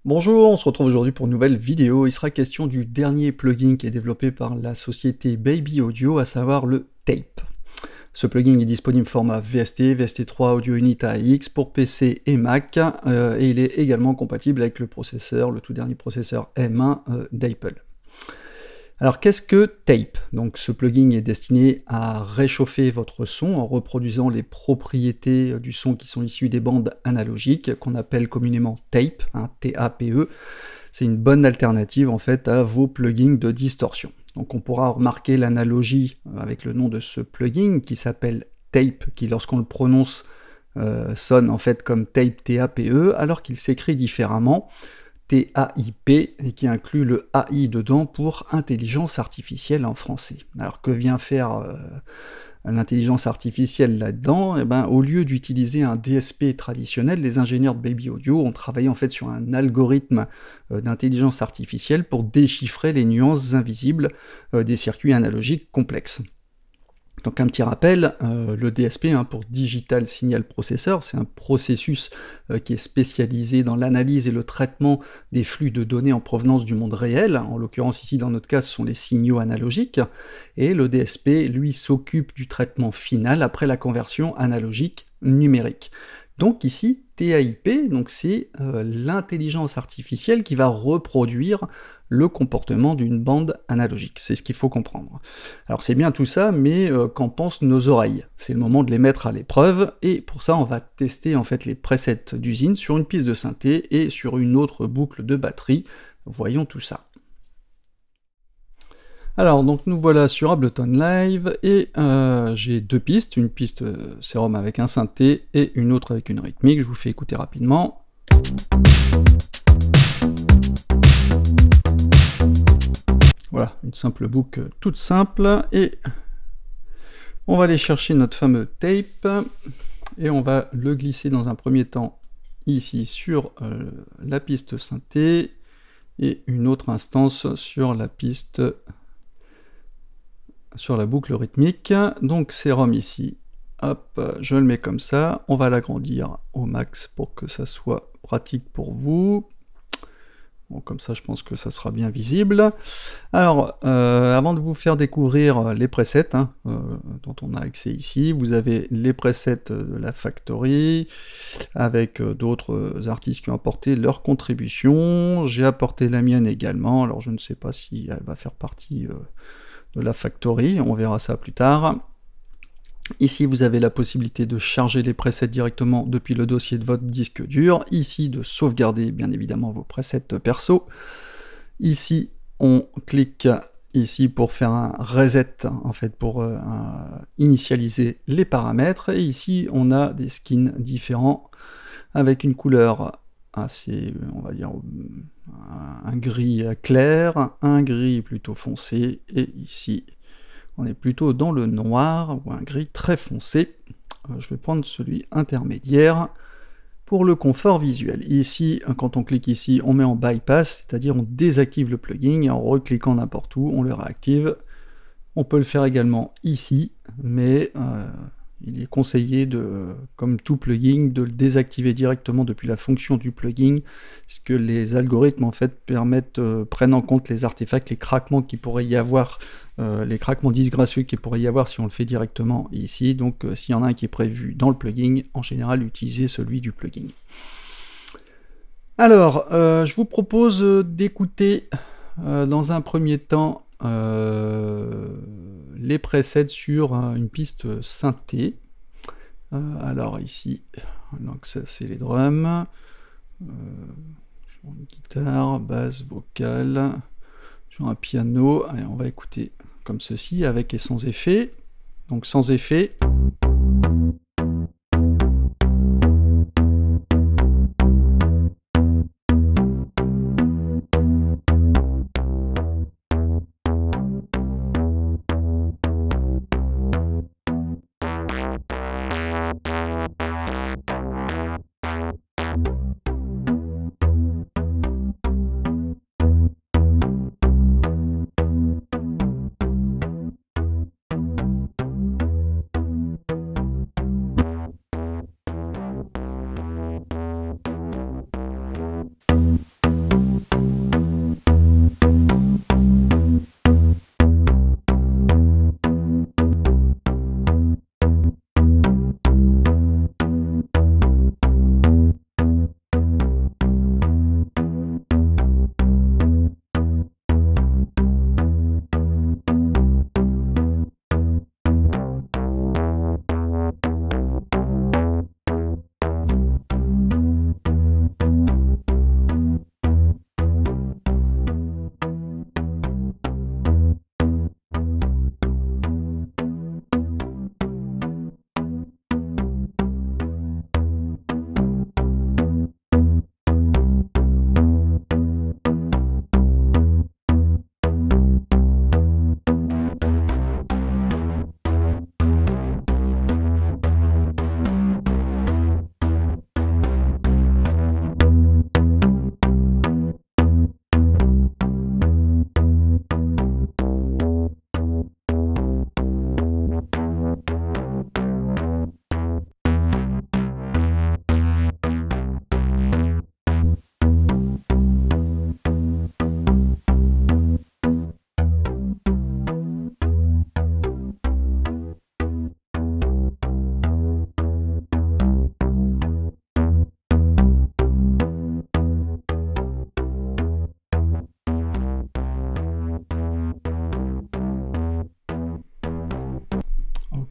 Bonjour, on se retrouve aujourd'hui pour une nouvelle vidéo. Il sera question du dernier plugin qui est développé par la société Baby Audio, à savoir le Tape. Ce plugin est disponible format VST, VST3 Audio Unit AX pour PC et Mac, et il est également compatible avec le processeur, le tout dernier processeur M1 d'Apple. Alors qu'est-ce que Tape? Donc ce plugin est destiné à réchauffer votre son en reproduisant les propriétés du son qui sont issues des bandes analogiques, qu'on appelle communément Tape, hein, T-A-P-E. C'est une bonne alternative en fait à vos plugins de distorsion. Donc on pourra remarquer l'analogie avec le nom de ce plugin qui s'appelle Tape, qui lorsqu'on le prononce sonne en fait comme Tape, T-A-P-E, alors qu'il s'écrit différemment. T-A-I-P, et qui inclut le AI dedans pour intelligence artificielle en français. Alors que vient faire l'intelligence artificielle là-dedans? Eh ben, au lieu d'utiliser un DSP traditionnel, les ingénieurs de Baby Audio ont travaillé en fait sur un algorithme d'intelligence artificielle pour déchiffrer les nuances invisibles des circuits analogiques complexes. Donc un petit rappel, le DSP pour Digital Signal Processor, c'est un processus qui est spécialisé dans l'analyse et le traitement des flux de données en provenance du monde réel. En l'occurrence ici dans notre cas ce sont les signaux analogiques, et le DSP lui s'occupe du traitement final après la conversion analogique numérique. Donc ici TAIP, donc c'est l'intelligence artificielle qui va reproduire le comportement d'une bande analogique. C'est ce qu'il faut comprendre. Alors c'est bien tout ça, mais qu'en pensent nos oreilles? C'est le moment de les mettre à l'épreuve, et pour ça on va tester en fait les presets d'usine sur une piste de synthé et sur une autre boucle de batterie. Voyons tout ça. Alors donc nous voilà sur Ableton Live, et j'ai deux pistes, une piste Serum avec un synthé et une autre avec une rythmique. Je vous fais écouter rapidement. Voilà, une simple boucle toute simple, et on va aller chercher notre fameux Tape, et on va le glisser dans un premier temps ici sur la piste synthé, et une autre instance sur la piste, sur la boucle rythmique. Donc Serum ici, hop, je le mets comme ça, on va l'agrandir au max pour que ça soit pratique pour vous. Bon, comme ça, je pense que ça sera bien visible. Alors, avant de vous faire découvrir les presets dont on a accès ici, vous avez les presets de la Factory, avec d'autres artistes qui ont apporté leur contribution. J'ai apporté la mienne également, alors je ne sais pas si elle va faire partie de la Factory, on verra ça plus tard. Ici, vous avez la possibilité de charger les presets directement depuis le dossier de votre disque dur. Ici, de sauvegarder bien évidemment vos presets perso. Ici, on clique ici pour faire un reset, en fait, pour initialiser les paramètres. Et ici, on a des skins différents avec une couleur assez, on va dire, un gris clair, un gris plutôt foncé, et ici, on est plutôt dans le noir ou un gris très foncé. Je vais prendre celui intermédiaire pour le confort visuel. Ici, quand on clique ici, on met en bypass, c'est-à-dire on désactive le plugin, et en recliquant n'importe où, on le réactive. On peut le faire également ici, mais il est conseillé, comme tout plugin, de le désactiver directement depuis la fonction du plugin, puisque les algorithmes en fait prennent en compte les artefacts, les craquements qu'il pourrait y avoir, les craquements disgracieux qu'il pourrait y avoir si on le fait directement ici. Donc s'il y en a un qui est prévu dans le plugin, en général utilisez celui du plugin. Alors, je vous propose d'écouter dans un premier temps les presets sur une piste synthé. Alors ici, donc ça c'est les drums, sur une guitare, basse, vocale, sur un piano. Allez, on va écouter comme ceci, avec et sans effet. Donc sans effet.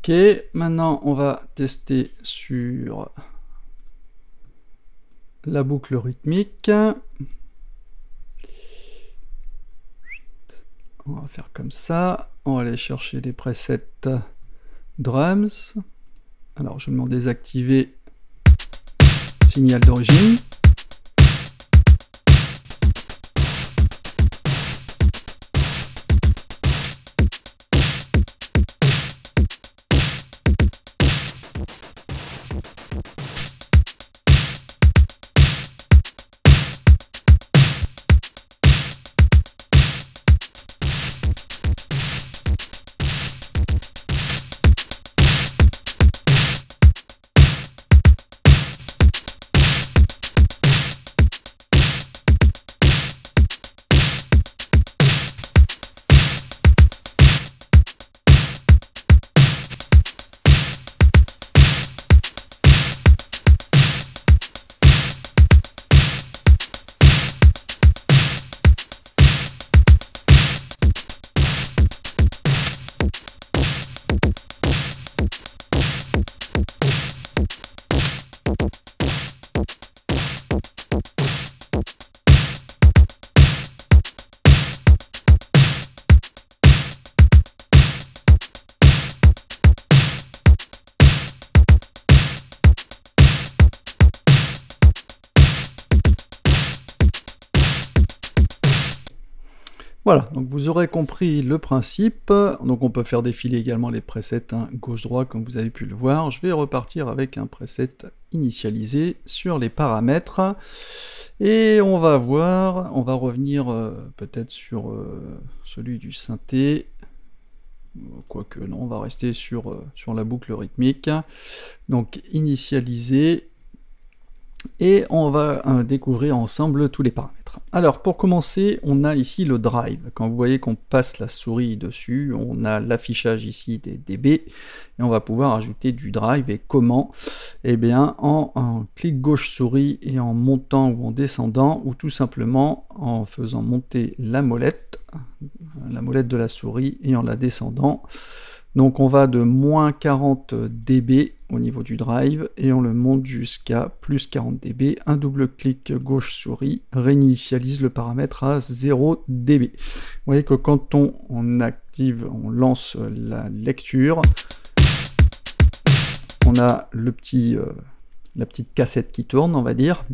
Ok, maintenant on va tester sur la boucle rythmique. On va faire comme ça. On va aller chercher les presets drums. Alors je vais m'en désactiver signal d'origine. Voilà, donc vous aurez compris le principe. Donc on peut faire défiler également les presets gauche-droite comme vous avez pu le voir. Je vais repartir avec un preset initialisé sur les paramètres. Et on va voir, on va revenir peut-être sur celui du synthé. Quoique non, on va rester sur la boucle rythmique. Donc initialiser. Et on va découvrir ensemble tous les paramètres. Alors pour commencer, on a ici le drive. Quand vous voyez qu'on passe la souris dessus, on a l'affichage ici des dB, et on va pouvoir ajouter du drive. Et comment? Eh bien en clic gauche souris et en montant ou en descendant, ou tout simplement en faisant monter la molette de la souris et en la descendant. Donc on va de moins 40 dB au niveau du drive et on le monte jusqu'à plus 40 dB. Un double clic gauche souris réinitialise le paramètre à 0 dB. Vous voyez que quand on active, on lance la lecture, on a la petite cassette qui tourne, on va dire.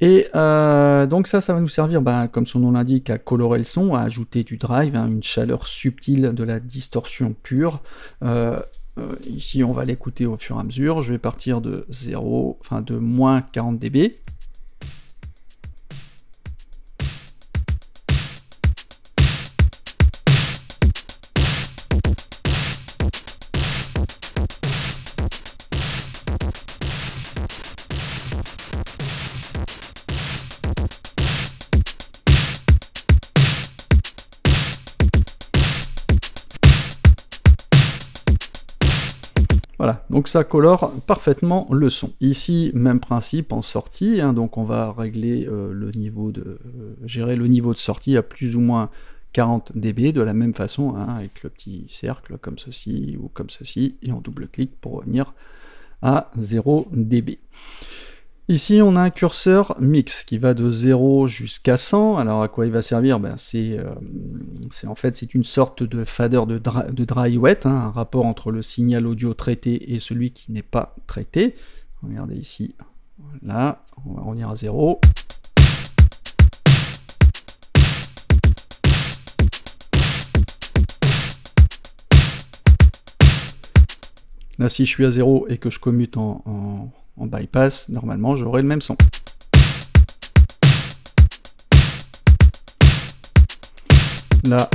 Et donc ça va nous servir, comme son nom l'indique, à colorer le son, à ajouter du drive, une chaleur subtile de la distorsion pure. Ici, on va l'écouter au fur et à mesure. Je vais partir de de moins 40 dB. Voilà, donc ça colore parfaitement le son. Ici, même principe en sortie, donc on va régler gérer le niveau de sortie à plus ou moins 40 dB de la même façon, avec le petit cercle comme ceci ou comme ceci, et on double-clique pour revenir à 0 dB. Ici, on a un curseur mix qui va de 0 jusqu'à 100. Alors, à quoi il va servir? En fait, c'est une sorte de fader de dry wet, un rapport entre le signal audio traité et celui qui n'est pas traité. Regardez ici, là, on va revenir à 0. Là, si je suis à 0 et que je commute en bypass, normalement j'aurai le même son. Là,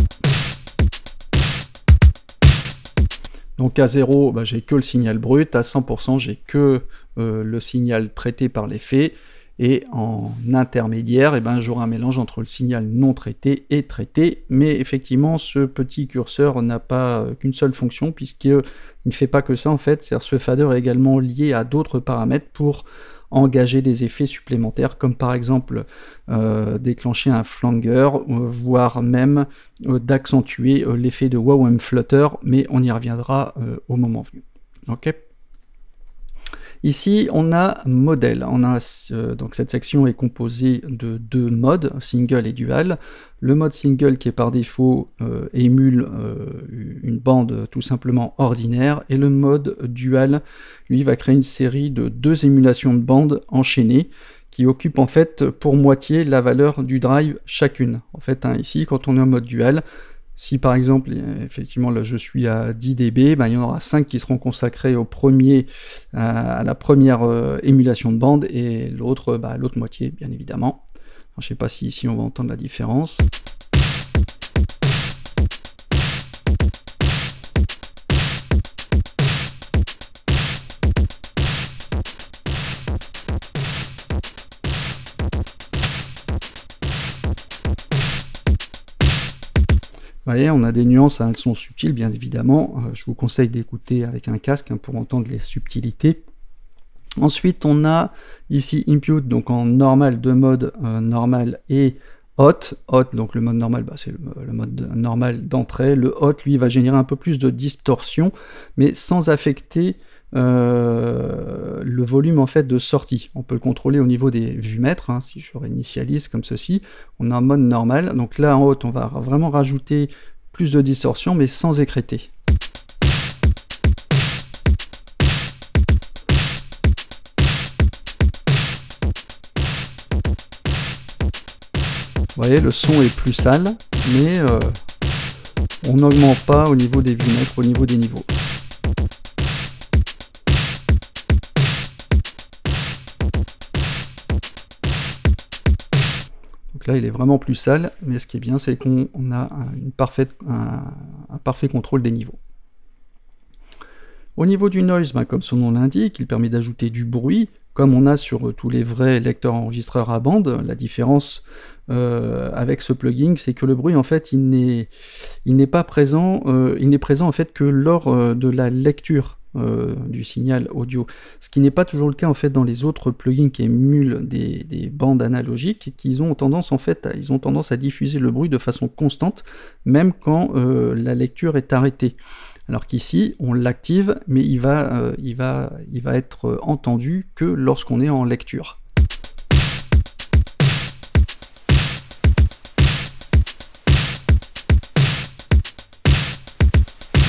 donc à 0, j'ai que le signal brut, à 100% j'ai que le signal traité par l'effet, Et en intermédiaire, eh ben, j'aurai un mélange entre le signal non traité et traité, mais effectivement, ce petit curseur n'a pas qu'une seule fonction, puisqu'il ne fait pas que ça, en fait. C'est-à-dire ce fader est également lié à d'autres paramètres pour engager des effets supplémentaires, comme par exemple déclencher un flanger, voire même d'accentuer l'effet de wow and flutter, mais on y reviendra au moment venu. Ok. Ici, on a modèle. Donc cette section est composée de deux modes, single et dual. Le mode single qui est par défaut émule une bande tout simplement ordinaire, et le mode dual, lui, va créer une série de deux émulations de bandes enchaînées qui occupent en fait pour moitié la valeur du drive chacune. En fait, ici, quand on est en mode dual, si par exemple, effectivement là je suis à 10 dB, ben, il y en aura 5 qui seront consacrés au premier, à la première émulation de bande, et l'autre, l'autre moitié bien évidemment. Alors, je ne sais pas si ici on va entendre la différence. Vous voyez, on a des nuances, elles sont subtiles, bien évidemment. Je vous conseille d'écouter avec un casque pour entendre les subtilités. Ensuite, on a ici Input, donc en normal, deux modes, normal et hot. Hot, donc le mode normal, c'est le mode normal d'entrée. Le hot, lui, va générer un peu plus de distorsion, mais sans affecter le volume en fait de sortie. On peut le contrôler au niveau des vumètres, si je réinitialise comme ceci, on a un mode normal, donc là en haut on va vraiment rajouter plus de distorsion mais sans écréter. Vous voyez, le son est plus sale, mais on n'augmente pas au niveau des vumètres, au niveau des niveaux. Là, il est vraiment plus sale, mais ce qui est bien, c'est qu'on a un parfait contrôle des niveaux. Au niveau du noise, comme son nom l'indique, il permet d'ajouter du bruit, comme on a sur tous les vrais lecteurs enregistreurs à bande. La différence avec ce plugin, c'est que le bruit, en fait, il n'est pas présent, il n'est présent en fait que lors de la lecture du signal audio, ce qui n'est pas toujours le cas en fait dans les autres plugins qui émulent des bandes analogiques, qui ont tendance en fait à diffuser le bruit de façon constante, même quand la lecture est arrêtée. Alors qu'ici, on l'active, mais il va être entendu que lorsqu'on est en lecture.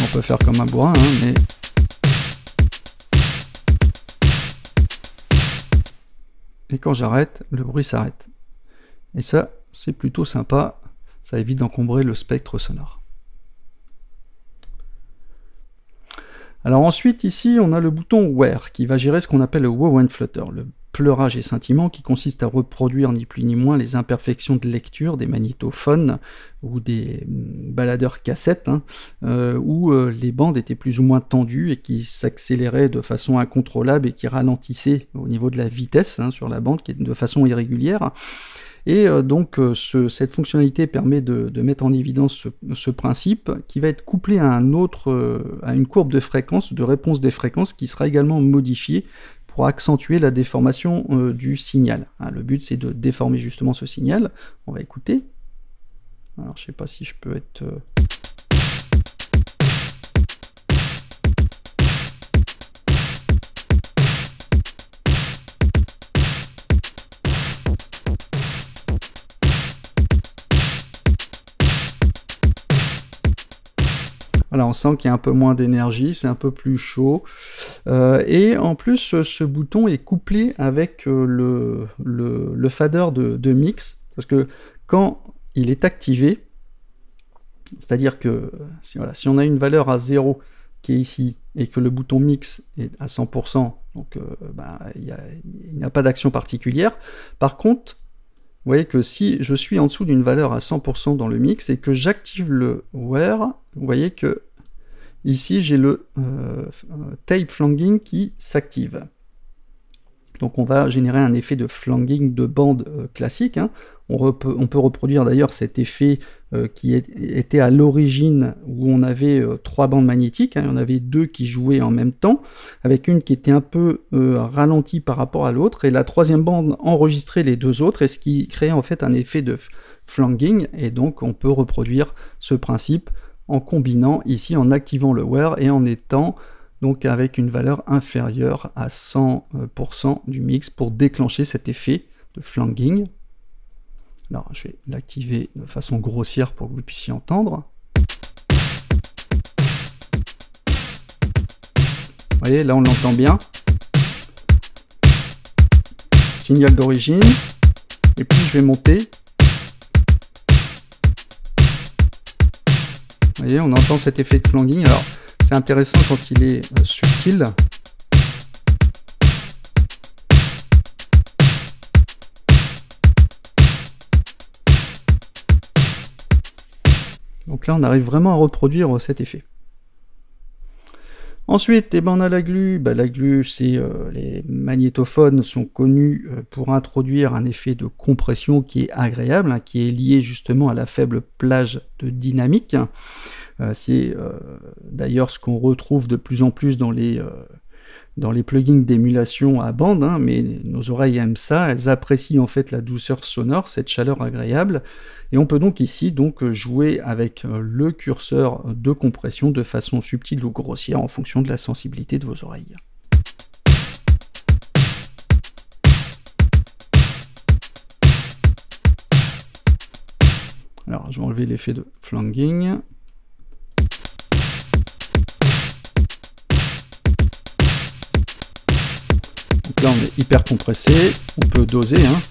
On peut faire comme un bourrin, mais et quand j'arrête, le bruit s'arrête. Et ça, c'est plutôt sympa, ça évite d'encombrer le spectre sonore. Alors ensuite, ici, on a le bouton Where, qui va gérer ce qu'on appelle le wow and flutter, le pleurage et scintillement, qui consiste à reproduire ni plus ni moins les imperfections de lecture des magnétophones ou des baladeurs cassettes, où les bandes étaient plus ou moins tendues et qui s'accéléraient de façon incontrôlable et qui ralentissaient au niveau de la vitesse sur la bande, qui est de façon irrégulière. Et donc cette fonctionnalité permet de mettre en évidence ce principe, qui va être couplé à une courbe de fréquence, de réponse des fréquences, qui sera également modifiée pour accentuer la déformation du signal. Le but, c'est de déformer justement ce signal. On va écouter. Alors, je ne sais pas si je peux être... Voilà, on sent qu'il y a un peu moins d'énergie, c'est un peu plus chaud. Et en plus, ce bouton est couplé avec le fader de mix, parce que quand il est activé, c'est-à-dire que si on a une valeur à 0 qui est ici, et que le bouton mix est à 100%, donc il n'y a pas d'action particulière. Par contre, vous voyez que si je suis en dessous d'une valeur à 100% dans le mix et que j'active le Where, vous voyez que ici j'ai le tape flanging qui s'active. Donc on va générer un effet de flanking de bande classique, hein. On peut reproduire d'ailleurs cet effet qui était à l'origine où on avait 3 bandes magnétiques, hein. Il y en avait 2 qui jouaient en même temps, avec une qui était un peu ralentie par rapport à l'autre, et la 3e bande enregistrait les 2 autres, et ce qui crée en fait un effet de flanking, et donc on peut reproduire ce principe en combinant ici, en activant le wear et en étant donc avec une valeur inférieure à 100% du mix pour déclencher cet effet de flanking. Alors je vais l'activer de façon grossière pour que vous puissiez entendre. Vous voyez, là on l'entend bien. Signal d'origine. Et puis je vais monter. Vous voyez, on entend cet effet de flanking. Alors c'est intéressant quand il est subtil. Donc là, on arrive vraiment à reproduire cet effet. Ensuite, eh ben, on a la glu. La glu, c'est les magnétophones sont connus pour introduire un effet de compression qui est agréable, hein, qui est lié justement à la faible plage de dynamique. C'est d'ailleurs ce qu'on retrouve de plus en plus dans les plugins d'émulation à bande, hein, mais nos oreilles aiment ça, elles apprécient en fait la douceur sonore, cette chaleur agréable, et on peut donc ici jouer avec le curseur de compression de façon subtile ou grossière en fonction de la sensibilité de vos oreilles. Alors je vais enlever l'effet de flanking. Donc là on est hyper compressé, on peut doser, hein.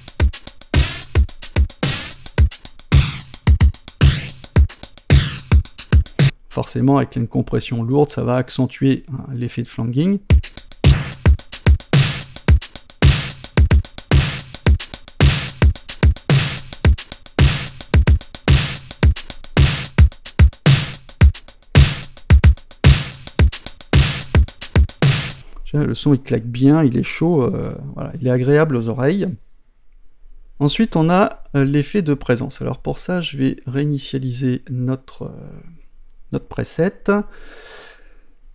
Forcément avec une compression lourde ça va accentuer l'effet de flanking. Le son il claque bien, il est chaud, voilà, il est agréable aux oreilles. Ensuite on a l'effet de présence. Alors pour ça je vais réinitialiser notre preset.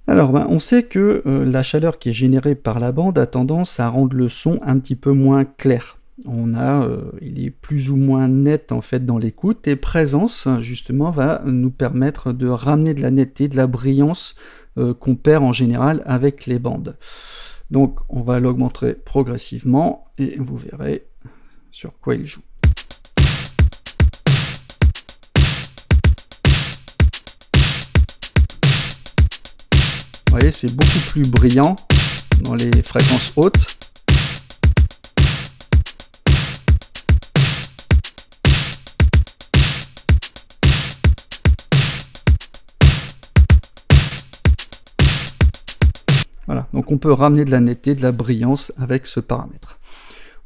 Alors on sait que la chaleur qui est générée par la bande a tendance à rendre le son un petit peu moins clair. Il est plus ou moins net en fait dans l'écoute, et présence justement va nous permettre de ramener de la netteté, de la brillance qu'on perd en général avec les bandes. Donc on va l'augmenter progressivement et vous verrez sur quoi il joue. Vous voyez, c'est beaucoup plus brillant dans les fréquences hautes. Voilà, donc on peut ramener de la netteté, de la brillance avec ce paramètre.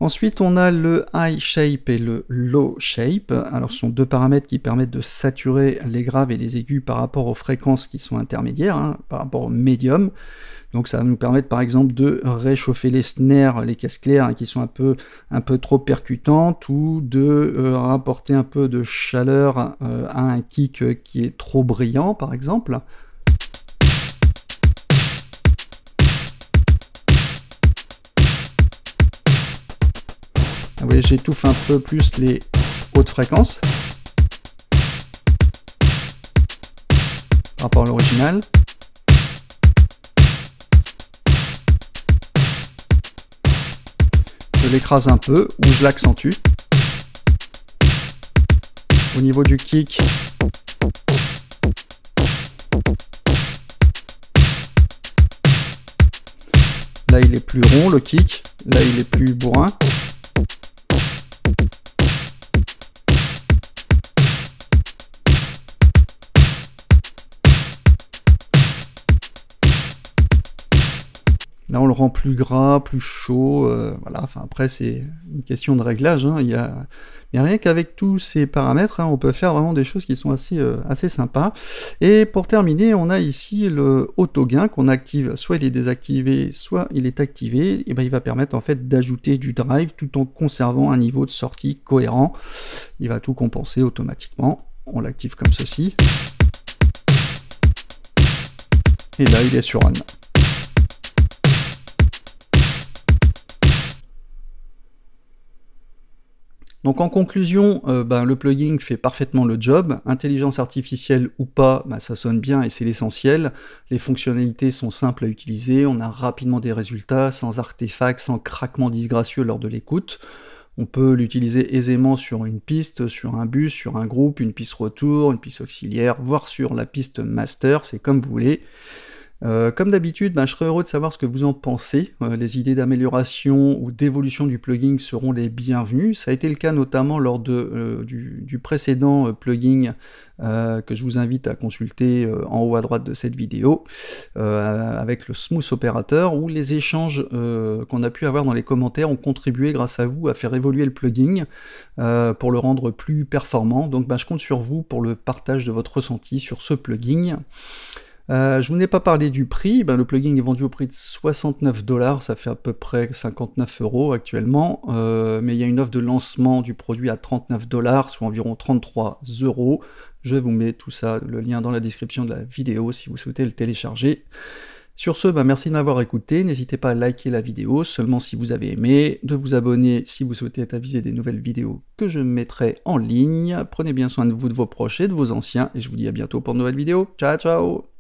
Ensuite, on a le High Shape et le Low Shape. Alors, ce sont deux paramètres qui permettent de saturer les graves et les aigus par rapport aux fréquences qui sont intermédiaires, hein, par rapport au médium. Donc, ça va nous permettre, par exemple, de réchauffer les snares, les caisses claires, hein, qui sont un peu trop percutantes, ou de rapporter un peu de chaleur à un kick qui est trop brillant, par exemple. Vous voyez, j'étouffe un peu plus les hautes fréquences par rapport à l'original. Je l'écrase un peu ou je l'accentue. Au niveau du kick, là il est plus rond le kick, là il est plus bourrin. Là, on le rend plus gras, plus chaud, voilà, enfin après c'est une question de réglage, hein. Il y a rien qu'avec tous ces paramètres, hein, on peut faire vraiment des choses qui sont assez sympas. Et pour terminer, on a ici le auto-gain qu'on active, soit il est désactivé, soit il est activé, et ben il va permettre en fait d'ajouter du drive tout en conservant un niveau de sortie cohérent. Il va tout compenser automatiquement. On l'active comme ceci. Et là, il est sur on. Donc en conclusion, le plugin fait parfaitement le job. Intelligence artificielle ou pas, ça sonne bien et c'est l'essentiel. Les fonctionnalités sont simples à utiliser, on a rapidement des résultats, sans artefacts, sans craquement disgracieux lors de l'écoute. On peut l'utiliser aisément sur une piste, sur un bus, sur un groupe, une piste retour, une piste auxiliaire, voire sur la piste master, c'est comme vous voulez. Comme d'habitude, je serais heureux de savoir ce que vous en pensez. Les idées d'amélioration ou d'évolution du plugin seront les bienvenues. Ça a été le cas notamment lors du précédent plugin que je vous invite à consulter en haut à droite de cette vidéo, avec le Smooth Operator, où les échanges qu'on a pu avoir dans les commentaires ont contribué grâce à vous à faire évoluer le plugin pour le rendre plus performant. Donc je compte sur vous pour le partage de votre ressenti sur ce plugin. Je vous n'ai pas parlé du prix, le plugin est vendu au prix de 69 $, ça fait à peu près 59 € actuellement, mais il y a une offre de lancement du produit à 39 $, soit environ 33 €. Je vous mets tout ça, le lien dans la description de la vidéo si vous souhaitez le télécharger. Sur ce, merci de m'avoir écouté, n'hésitez pas à liker la vidéo seulement si vous avez aimé, de vous abonner si vous souhaitez être avisé des nouvelles vidéos que je mettrai en ligne. Prenez bien soin de vous, de vos proches et de vos anciens, et je vous dis à bientôt pour de nouvelles vidéos. Ciao ciao!